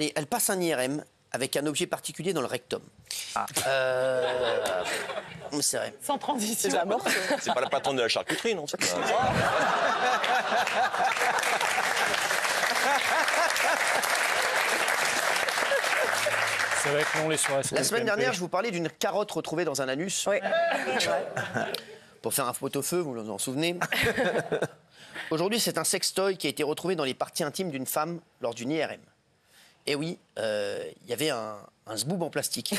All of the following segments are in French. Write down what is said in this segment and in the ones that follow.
Allez, elle passe un IRM avec un objet particulier dans le rectum. Ah. C'est vrai. Sans transition. C'est la mort. C'est pas la patronne de la charcuterie, non? C'est vrai que non, les soirées. La semaine dernière, je vous parlais d'une carotte retrouvée dans un anus. Oui. Pour faire un pot-au-feu, vous vous en souvenez? Aujourd'hui, c'est un sextoy qui a été retrouvé dans les parties intimes d'une femme lors d'une IRM. Et oui, il y avait un zboob en plastique,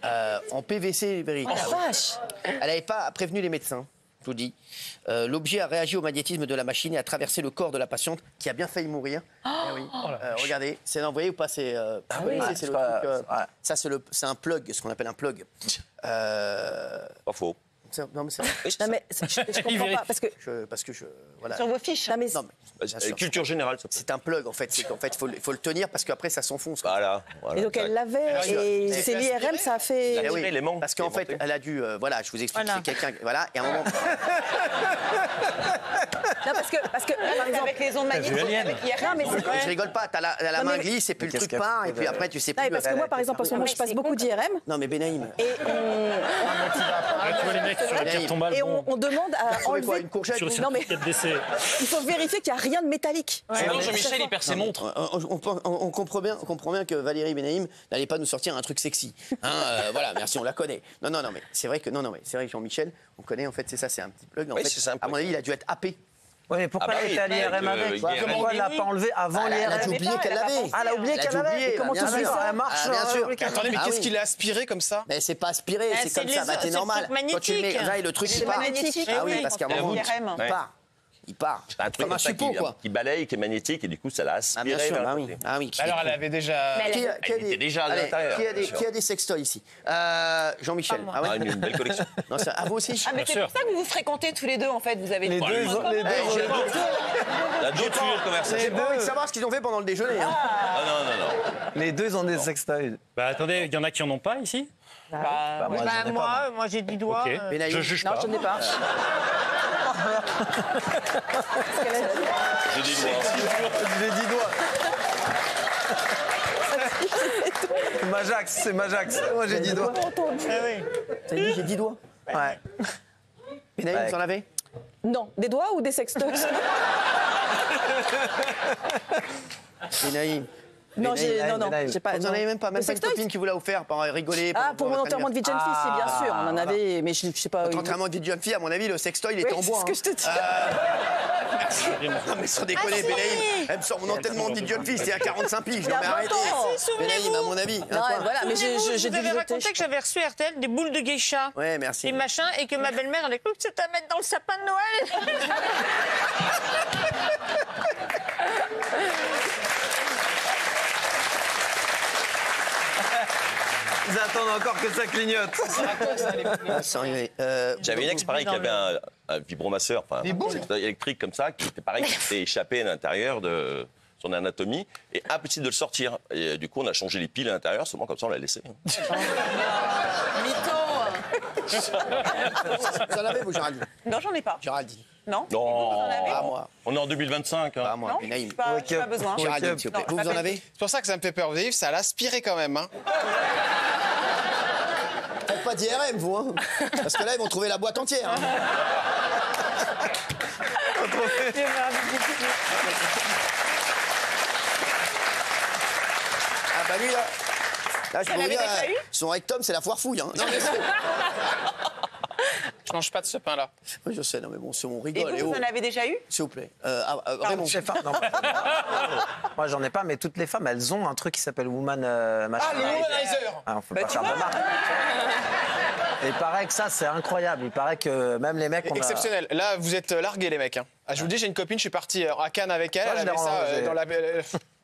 en PVC véritable. Oh la vache! Elle n'avait pas prévenu les médecins, je vous dis. L'objet a réagi au magnétisme de la machine et a traversé le corps de la patiente, qui a bien failli mourir. Eh oui. Regardez, c'est envoyé ou pas? C'est oui. c'est le truc. Ça, c'est un plug, ce qu'on appelle un plug. Pas faux. Non, mais c'est vrai. Non, mais je comprends pas, parce que... Voilà. Sur vos fiches. Non, mais Non, mais, bien sûr. Culture générale, ça peut. C'est un plug, en fait. C'est qu'en fait, il faut le tenir parce qu'après, ça s'enfonce. Voilà. Et donc elle l'avait, et c'est l'IRM, ça a fait... Elle a Eh tiré les manches. parce qu'en fait, elle a dû... voilà, je vous explique, Voilà. c'est quelqu'un... Voilà, et à un moment... Non, parce que par exemple... Avec les ondes magnétiques, avec l'IRM, mais c'est Je rigole pas, t'as la Non, main mais- glisse et puis le qu'est-ce truc qu'elle part, fait et puis après, tu sais Non, plus... parce que moi, par exemple, en ce moment, je passe beaucoup d'IRM, Non, mais Benaïm... et Tu vois les mecs sur le carton balle, on demande à Trouvez quoi, enlever... une courgette? sur le Non, mais- certificat de décès. Il faut vérifier qu'il n'y a rien de métallique. Sinon, Jean-Michel, il perd ses montres. On comprend bien que Valérie Benaïm n'allait pas nous sortir un truc sexy. Hein, voilà, merci, on la connaît. Non, mais c'est vrai que c'est vrai que Jean-Michel, on connaît en fait, c'est ça, c'est un petit plug. En Oui, fait, c'est ça, un à plug. mon avis, il a dû être happé. Oui, mais pourquoi Ah bah elle était à oui, l'IRM avec? IRM. Pourquoi elle l'a pas enlevé avant Elle a dû l'IRM? oublier qu'elle l'avait. Ah, elle a oublié qu'elle l'avait. Comment tu sais ça? Elle marche. Ah, bien sûr. Attendez, mais Ah qu'est-ce oui. qu'il a aspiré comme ça? Mais c'est pas aspiré, c'est c'est comme ça, les- bah, c'est c'est normal. le truc Quand tu le mets, magnétique. là, le truc il C'est part. magnétique. Ah oui, Oui. parce qu'à un moment, l'IRM. il part. Il part. C'est un truc Comme un comme ça suppôt, quoi. qui balaye, qui est magnétique, et du coup, ça l'a Ah aspiré bien sûr, vers bah le oui. côté. Ah oui. Alors, elle avait déjà... Qui a Elle était déjà à allez, l'intérieur, bien sûr. qui a des sextoys ici? Jean-Michel. moi. Ah ouais. Ah, une belle collection. Non, à vous aussi? Ah, mais c'est pour ça que vous vous fréquentez tous les deux, en fait. Vous avez Les deux, La d'autres sujets de J'ai conversation. pas envie de savoir ce qu'ils ont fait pendant le déjeuner. Hein. Ah non. Les deux ont des sextoys. Bah attendez, il y en a qui en ont pas ici? Bah, moi, j'en ai pas. moi j'ai 10 doigts. Ok. Benaïm. Je juge Non, pas. je n'ai pas. J'ai des doigts. J'ai 10 doigts. Majax, c'est Majax. Moi, j'ai 10 doigts. T'as dit j'ai 10 doigts? Ouais. Benaïm, Ouais. vous en avez? Non, des doigts ou des sextoys? Benaïm. Non, Benaïm, non, Benaïm. j'ai pas. Vous en avez même pas, Des même pas une sextoys? copine qui vous l'a offert pour rigoler. Ah, pour mon enterrement de vie de jeune fille, si, bien sûr. On en avait, mais je sais pas. Votre enterrement de vie de jeune fille, à mon avis, le sextoy, il était en Oui, bois. c'est ce que je te dis. Non, mais sans déconner, Benaïm. Elle me sort mon enterrement de vie de jeune fille, c'était à 45 piges. Il y a Non, mais 20 arrêtez. ans. Benaïm, à mon avis. Non, Hein, quoi. voilà, mais j'ai dû Vous le avez jeter. raconté que j'avais reçu RTL des boules de geisha. Ouais, merci. Et machin, et que ma belle-mère, elle a cru que c'était à mettre dans le sapin de Noël. Ils attendent encore que ça clignote. J'avais une ex pareil qui avait un vibromasseur, enfin, électrique comme ça, qui était pareil, qui s'était échappé à l'intérieur de son anatomie, et impossible de le sortir. Et du coup, on a changé les piles à l'intérieur, seulement comme ça, on l'a laissé. Mytho. Vous en avez, vous, Géraldine? Non, j'en ai pas. Géraldine. Non. Non. Vous en avez? Pas moi. On est en 2025. Hein. Pas moi, Non, Benaïm. j'ai pas besoin. Géraldine, s'il vous plaît. Non, Vous en avez? C'est pour ça que ça me fait peur. Vous avez vu, ça l'a aspiré quand même. Hein. Faites pas d'IRM, vous, hein. Parce que là, ils vont trouver la boîte entière. Hein. Ah bah lui, là je peux vous l'avez dire, déjà eu son rectum, c'est la foire fouille. Hein. Non, mais Je mange pas de ce pain-là. oui, je sais, non mais bon, si on Et rigole, vous, vous en avez déjà eu? s'il vous plaît. Raymond. Non. Moi, j'en ai pas, mais toutes les femmes, elles ont un truc qui s'appelle Woman machin. Ah, le womanizer. Ah, on peut pas faire de marque. Et il paraît que ça, c'est incroyable. Il paraît que même les mecs... on a- Exceptionnel. Là, vous êtes largués, les mecs. Hein. Ah, je vous dis, j'ai une copine, je suis parti à Cannes avec elle. Moi, Elle je avait l'ai ça rangé. dans la.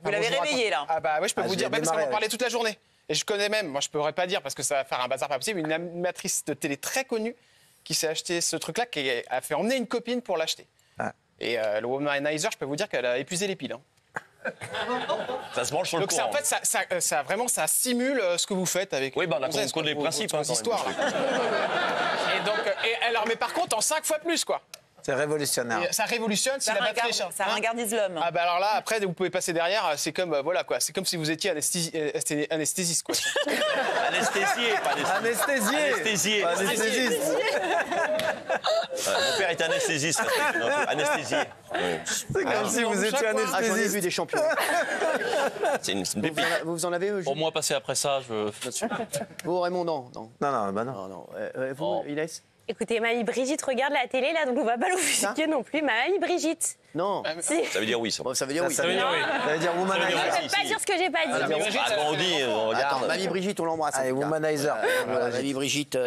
Vous l'avez réveillée, là. Ah, bah oui, je peux Ah, vous je dire, l'ai même parce qu'on démarré, en parlait ouais. toute la journée. Et je connais même, moi je pourrais pas dire parce que ça va faire un bazar pas possible, une animatrice de télé très connue qui s'est acheté ce truc-là, qui a fait emmener une copine pour l'acheter. Ah. Et le womanizer, je peux vous dire qu'elle a épuisé les piles. Hein. Ça se branche sur le Donc ça, courant. en fait, ça vraiment, ça simule ce que vous faites avec. Oui, bah, on a gonzesse, compris les quoi, principes, vos hein, quand même. histoires. Là. Et donc, alors, mais par contre, en 5 fois plus, quoi. C'est révolutionnaire. Et ça révolutionne si la batterie est Ça ringardise l'homme. Ah bah alors là, après, vous pouvez passer derrière, c'est comme, voilà quoi, c'est comme si vous étiez anesthésiste, quoi. Anesthésié, pas Anesthésié. Anesthésié. Anesthésiste. Mon père est anesthésiste. Anesthésié. Ouais. C'est comme si vous étiez Ah, j'en ai vu anesthésiste. des champions. C'est une pépite. Vous en avez, Jules? Pour moi, passer après ça, je. Vous, Raymond, non. Non, non, bah non. Non. Vous, Inès? Écoutez, mamie Brigitte regarde la télé, là, donc on va pas l'offusquer non plus. Mamie Brigitte. Non. Si. Ça veut dire oui, ça. Bon, ça veut dire oui. Ça veut dire oui. Ça veut dire Je womanizer. ne pas dire ce que j'ai pas dit. Quand on dit, on Attends, regarde. mamie Brigitte, on l'embrasse. Allez, en tout cas. womanizer. Voilà, mamie Brigitte,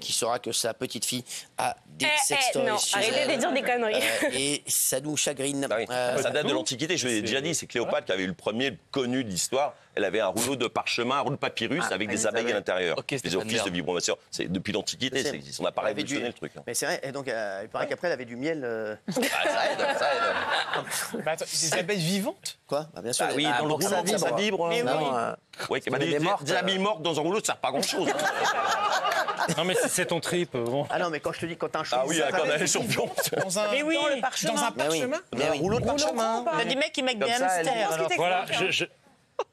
qui saura que sa petite fille a des sextoys non, chez arrêtez elle. de dire des conneries. Et ça nous chagrine. Ah oui. Ça date de l'Antiquité, je l'ai déjà dit, c'est Cléopâtre qui avait eu le premier connu de l'histoire. Elle avait un rouleau de parchemin, un rouleau de papyrus avec des abeilles à l'intérieur. Ok, c'était les pas de offices de merde. vibromasseur. C'est depuis l'Antiquité, on n'a pas Elle avait du- révolutionné le truc. Hein. Mais c'est vrai, et donc il paraît qu'après elle avait du miel. Ah, ça aide, ça aide. Bah attends, des abeilles vivantes. Quoi bah, bien sûr. Ah oui, elle- dans le pour que rouleau, ça ça vibre. Mais oui. Ouais, Mais des mortes, des abeilles mortes dans un rouleau, ça sert pas à grand chose. Non, mais si c'est ton trip, bon. Ah non, mais quand je te dis quand t'as un Ah oui, ça quand on va, a les champions. Dans un, Mais oui. dans le parchemin. Dans un Mais oui. parchemin. Mais oui. Un rouleau de parchemin. Il y a des mecs qui mettent des Comme ça, elle- hamsters. Voilà,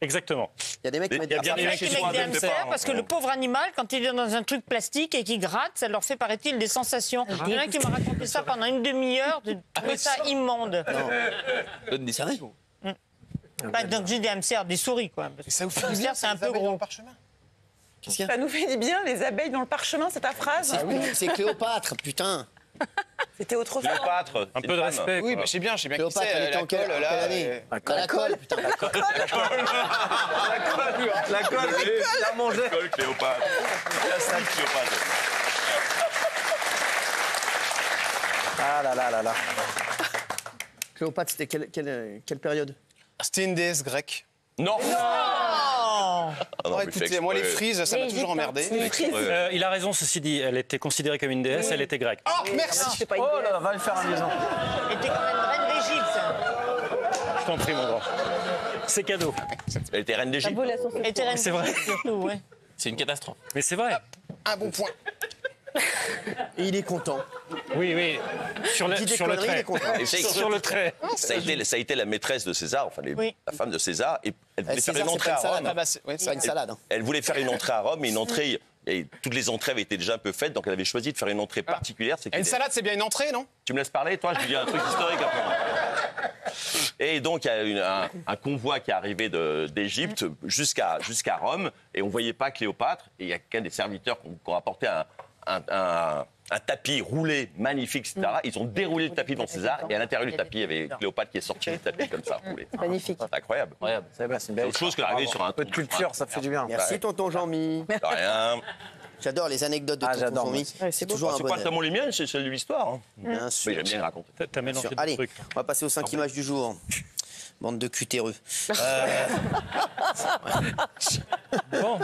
exactement. Il y a des mecs qui mettent Il y a des bien Il y a des des mecs mecs qui qui mettent des sont adeptes, hamsters hein. parce que le pauvre animal, quand il est dans un truc plastique et qu'il gratte, ça leur fait, paraît-il, des sensations. Il y en a qui m'a raconté ça pendant une demi-heure, de trouver ça immonde. C'est vrai. Bah, donc j'ai des hamsters, des souris, quoi. Et ça vous fait Les bien, hamsters, c'est un ces peu abeilles dans gros. le parchemin. Qu'est-ce qu'il y a Ça nous fait du bien, les abeilles dans le parchemin, c'est ta phrase C'est Cléopâtre, putain. C'était autrefois. Cléopâtre. Un peu de respect. Oui, quoi. mais j'ai bien qui Cléopâtre, c'est, elle était la en quelle colle, là, année La colle, putain. La colle. La colle, la manger. Cole Cléopâtre. Plastique Cléopâtre. Ah là là là là. Cléopâtre, c'était quelle période? C'était une déesse grecque. Non. Ah non, Oh, mais écoutez, fais moi, les exprès. frises, ça m'a Les toujours emmerdé. Il a raison, ceci dit, elle était considérée comme une déesse, elle était grecque. Oh, merci. C'est pas une Oh déesse. là, va le faire un liaison. Elle était comme une reine d'Égypte. Je t'en prie, mon grand. C'est cadeau. Elle était reine d'Égypte. Elle était reine C'est vrai. d'Égypte, surtout, ouais. C'est une catastrophe. Mais c'est vrai. Un bon point. Et il est content. Oui, oui. Sur le, Dit des sur le conneries, il trait. est content. Et c'est- Sur le trait. Ça a été la maîtresse de César, enfin Oui. la femme de César, et elle voulait faire César, une c'est entrée pas à une salade, Rome. hein. Ah bah, c'est C'est pas une salade. hein. Elle voulait faire une entrée à Rome, mais une entrée. Et toutes les entrées avaient été déjà un peu faites, donc elle avait choisi de faire une entrée particulière. C'est Une qu'elle- salade, c'est bien une entrée, non? Tu me laisses parler, toi? Je te dis un truc historique après. Et donc, il y a un convoi qui est arrivé d'Égypte jusqu'à Rome, et on ne voyait pas Cléopâtre. Et il y a qu'un des serviteurs qui ont apporté un tapis roulé, magnifique, etc. Ils ont déroulé le tapis devant César, et à l'intérieur du tapis, il y avait Cléopâtre qui est sortie du tapis comme ça, roulé. Magnifique. C'est incroyable. C'est bien, c'est une C'est belle autre chose que d'arriver sur un peu de culture, ça fait du bien. Merci, tonton Jean-Mi. De rien. J'adore les anecdotes de Ah, tonton j'adore, Jean-Mi. moi C'est toujours un C'est pas bonheur. tellement les miennes, c'est celle de l'histoire. Hein. Bien sûr. Mais j'aime bien les raconter. T'as Bien mélangé sûr. deux Allez, trucs. on va passer aux 5 images du jour. Bande de cutéreux. Bon.